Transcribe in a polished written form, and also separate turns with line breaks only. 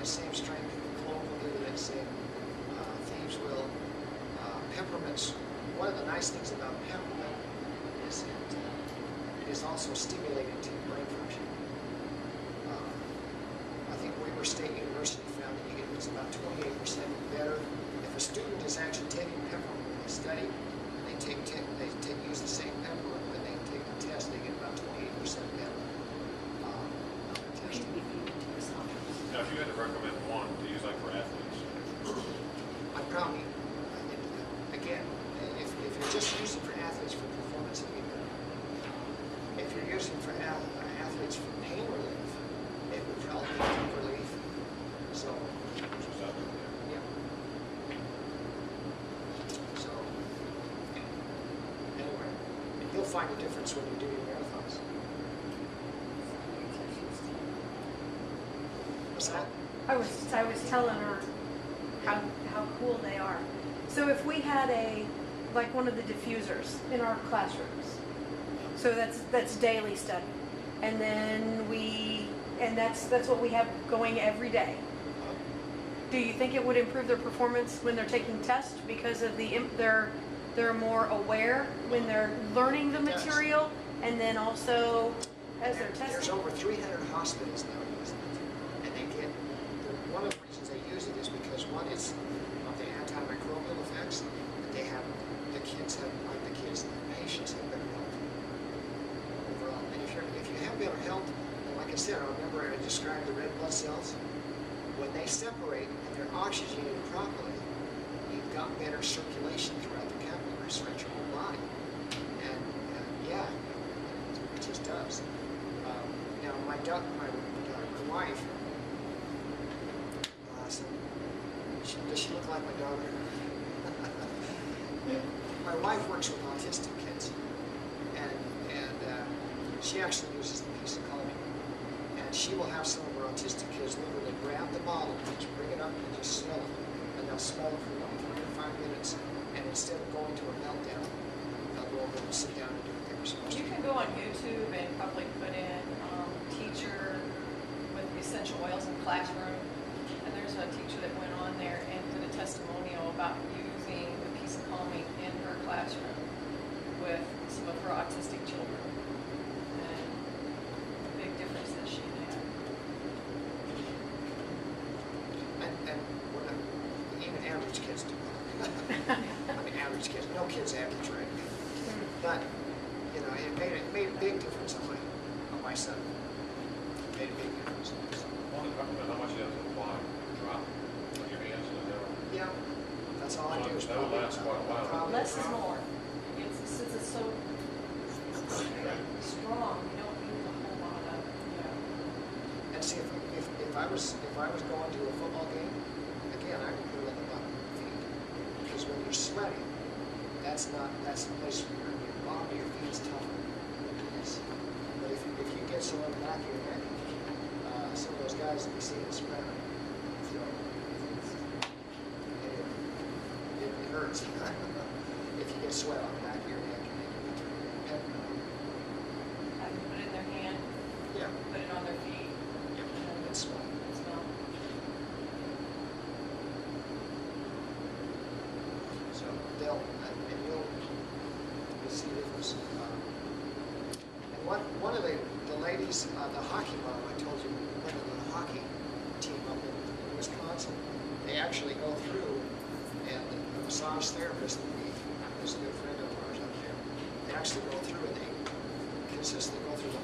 same strength colloquially that say thieves will. Peppermints, one of the nice things about peppermint is it is also stimulating to brain function. I think Weber State University found that it was about 28% better. If a student is actually taking peppermint when they study, use the same peppermint when they take the test, they get about 28% better. Testing.
Now, if you had to recommend one to use like for athletes,
I probably, again, if you're just using for athletes for performance, it'd be better. If you're using for athletes for pain relief, it would probably be pain relief. So,
which is out there.
yeah. So, anyway, and you'll find a difference when you do your marathons. What's that?
I was telling her how cool they are. So if we had like one of the diffusers in our classrooms, so that's daily study, and then that's what we have going every day. Do you think it would improve their performance when they're taking tests because of they're more aware when they're learning the material, and then also as they're testing?
There's over 300 hospitals now using it, and they get one of the reasons they use it is because one is of the antimicrobial effects that they have. The patients have better health overall. And if you have better health, and like I said, I remember I described the red blood cells. When they separate and they're oxygenated properly, you've got better circulation throughout the capillaries, throughout your whole body. And yeah, it just does. Now my wife, does she look like my daughter? My wife works with autistic kids, and she actually uses the piece of calming. And she will have some of her autistic kids literally grab the bottle, just bring it up and just smell it. And they'll smell it for about 3 to 5 minutes. And instead of going to a meltdown, they'll go over and sit down and do what they were supposed to do.
You can go on YouTube and probably put in teacher with essential oils in classroom. And there's a teacher that went on there and did a testimonial about using the piece of calming in her classroom with some of her autistic children. And the big difference that she had.
And even average kids do that. I mean, average kids. No kid's average, right? But, you know, it made a big difference on my son. It made a big difference.
I want to talk about how much you have to apply. Drop on your hands and down.
Yeah, that's all I do.
That will last quite a while.
Less is more. Since it's so strong, you don't need a whole lot of
And see, if I was going to a football game, again, I would put it on the bottom of your feet, because when you're sweating, that's the place where your bottom of your feet is tougher. But if you get some on the back of your neck, some of those guys that we see in the spread, it hurts. If you get sweat on the back of your neck,
have them put it in their hand,
yeah,
put it on their feet,
and sweat.
and smell.
So and you'll see the difference. And one of the ladies, the hockey mom, I told you, one of the hockey team up in Wisconsin, they actually go through, and the massage therapist, who's a good friend of ours up there, they actually go through and they consistently go through the